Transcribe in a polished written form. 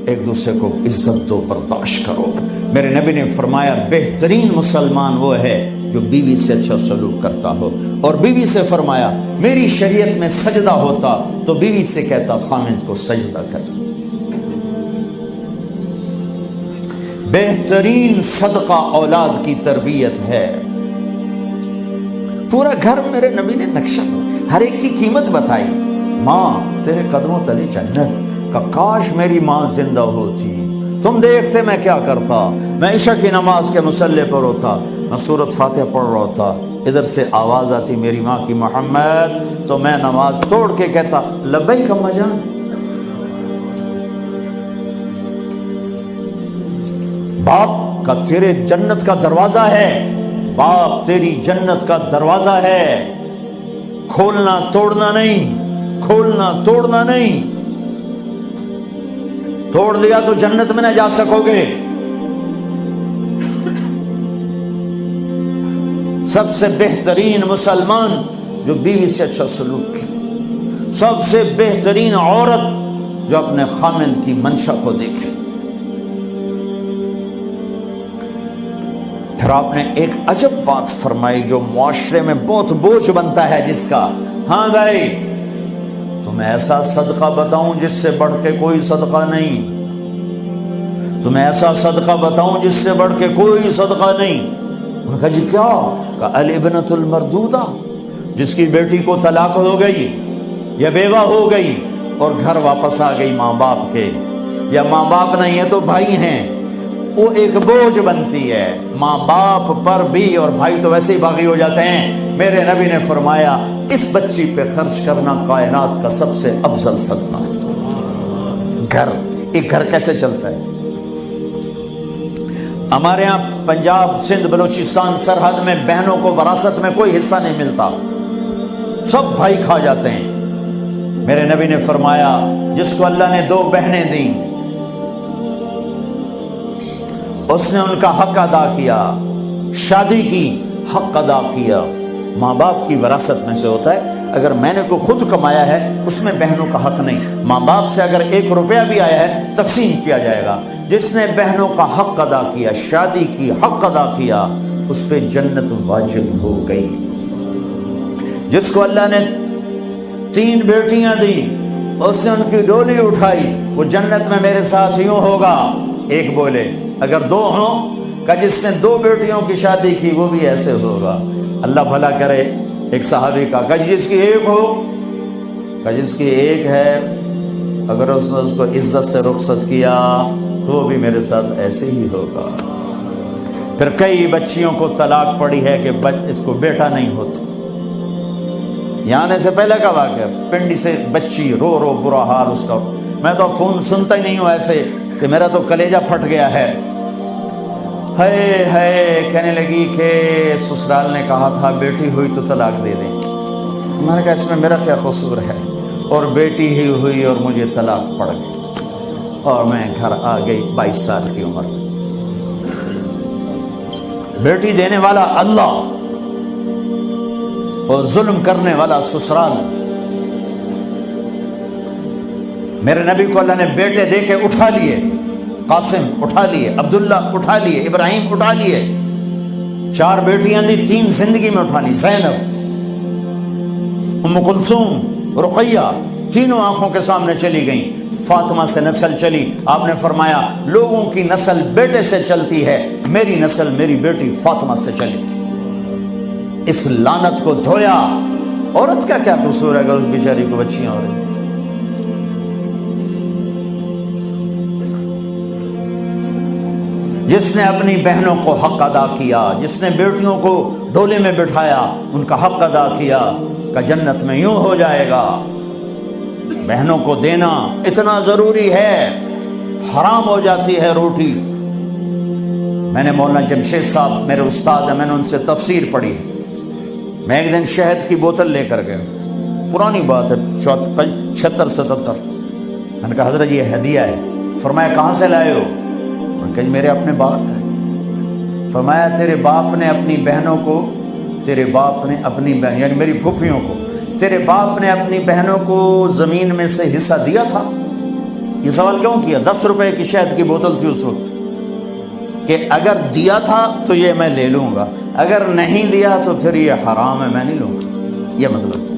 ایک دوسرے کو عزت دو، برداشت کرو۔ میرے نبی نے فرمایا بہترین مسلمان وہ ہے جو بیوی سے اچھا سلوک کرتا ہو، اور بیوی سے فرمایا میری شریعت میں سجدہ ہوتا تو بیوی سے کہتا خامند کو سجدہ کر۔ بہترین صدقہ اولاد کی تربیت ہے۔ پورا گھر میرے نبی نے نقشہ، ہر ایک کی قیمت بتائی۔ ماں تیرے قدموں تلے جنت، کہ کاش میری ماں زندہ ہوتی، تم دیکھتے میں کیا کرتا، میں عشاء کی نماز کے مصلی پر ہوتا، میں سورۃ فاتحہ پڑھ رہا ہوتا، ادھر سے آواز آتی میری ماں کی محمد، تو میں نماز توڑ کے کہتا لبیک اماں جان۔ باپ کا تیرے جنت کا دروازہ ہے، باپ تیری جنت کا دروازہ ہے، کھولنا توڑنا نہیں، کھولنا توڑنا نہیں، توڑ دیا تو جنت میں نہ جا سکو گے۔ سب سے بہترین مسلمان جو بیوی سے اچھا سلوک کی، سب سے بہترین عورت جو اپنے خامند کی منشا کو دیکھے۔ پھر آپ نے ایک عجب بات فرمائی جو معاشرے میں بہت بوجھ بنتا ہے جس کا، ہاں بھائی تمہیں ایسا صدقہ بتاؤں جس سے بڑھ کے کوئی صدقہ نہیں، تمہیں ایسا صدقہ بتاؤں جس سے بڑھ کے کوئی صدقہ نہیں۔ انہوں نے کہا جی کیا؟ کہ الابنۃ المردودہ، جس کی بیٹی کو طلاق ہو گئی یا بیوہ ہو گئی اور گھر واپس آ گئی ماں باپ کے، یا ماں باپ نہیں ہے تو بھائی ہیں، وہ ایک بوجھ بنتی ہے ماں باپ پر بھی، اور بھائی تو ویسے ہی باغی ہو جاتے ہیں۔ میرے نبی نے فرمایا اس بچی پہ خرچ کرنا کائنات کا سب سے افضل صدقہ ہے۔ گھر، ایک گھر کیسے چلتا ہے؟ ہمارے ہاں پنجاب، سندھ، بلوچستان سرحد میں بہنوں کو وراثت میں کوئی حصہ نہیں ملتا، سب بھائی کھا جاتے ہیں۔ میرے نبی نے فرمایا جس کو اللہ نے 2 بہنیں دیں اس نے ان کا حق ادا کیا، شادی کی حق ادا کیا۔ ماں باپ کی وراثت میں سے ہوتا ہے، اگر میں نے کوئی خود کمایا ہے اس میں بہنوں کا حق نہیں، ماں باپ سے اگر 1 روپیہ بھی آیا ہے تقسیم کیا جائے گا۔ جس نے بہنوں کا حق ادا کیا، شادی کی حق ادا کیا، اس پہ جنت واجب ہو گئی۔ جس کو اللہ نے 3 بیٹیاں دی، اس نے ان کی ڈولی اٹھائی، وہ جنت میں میرے ساتھ یوں ہوگا۔ ایک بولے اگر 2 ہوں، کہ جس نے 2 بیٹیوں کی شادی کی وہ بھی ایسے ہوگا۔ اللہ بھلا کرے۔ ایک صحابی کا کہ جس کی 1 ہو، کہ جس کی 1 ہے، اگر اس نے اس کو عزت سے رخصت کیا تو وہ بھی میرے ساتھ ایسے ہی ہوگا۔ پھر کئی بچیوں کو طلاق پڑی ہے کہ اس کو بیٹا نہیں ہوتا۔ یہاں آنے سے پہلے کا واقعہ، پنڈی سے بچی رو رو برا حال اس کا، میں تو فون سنتا ہی نہیں ہوں ایسے کہ میرا تو کلیجہ پھٹ گیا ہے۔ ہے کہنے لگی کہ سسرال نے کہا تھا بیٹی ہوئی تو طلاق دے دیں۔ میں نے کہا اس میں میرا کیا قصور ہے، اور بیٹی ہی ہوئی اور مجھے طلاق پڑ گئی، اور میں گھر آ گئی 22 سال کی عمر میں۔ بیٹی دینے والا اللہ اور ظلم کرنے والا سسرال۔ میرے نبی کو اللہ نے بیٹے دے کے اٹھا لیے، قاسم اٹھا لیے، عبداللہ اٹھا لیے، ابراہیم اٹھا لیے، 4 بیٹیاں لی، 3 زندگی میں اٹھا لی، زینب، ام کلثوم، رقیہ، تینوں آنکھوں کے سامنے چلی گئیں۔ فاطمہ سے نسل چلی، آپ نے فرمایا لوگوں کی نسل بیٹے سے چلتی ہے، میری نسل میری بیٹی فاطمہ سے چلی۔ اس لعنت کو دھویا۔ عورت کا کیا قصور ہے اگر اس بیچاری کو بچیاں ہو رہی؟ جس نے اپنی بہنوں کو حق ادا کیا، جس نے بیٹیوں کو ڈولے میں بٹھایا، ان کا حق ادا کیا، کہ جنت میں یوں ہو جائے گا۔ بہنوں کو دینا اتنا ضروری ہے، حرام ہو جاتی ہے روٹی۔ میں نے مولانا جمشید صاحب میرے استاد ہیں، میں نے ان سے تفسیر پڑھی۔ میں ایک دن شہد کی بوتل لے کر گیا، پرانی بات ہے 76-77۔ میں نے کہا حضرت یہ ہدیہ ہے۔ فرمایا کہاں سے لائے ہو؟ میں نے کہا میرے اپنے باپ ہے۔ فرمایا تیرے باپ نے اپنی بہنوں کو، تیرے باپ نے اپنی بہن یعنی میری پھوپھیوں کو، تیرے باپ نے اپنی بہنوں کو زمین میں سے حصہ دیا تھا؟ یہ سوال کیوں کیا؟ 10 روپے کی شہد کی بوتل تھی اس وقت، کہ اگر دیا تھا تو یہ میں لے لوں گا، اگر نہیں دیا تو پھر یہ حرام ہے، میں نہیں لوں گا، یہ مطلب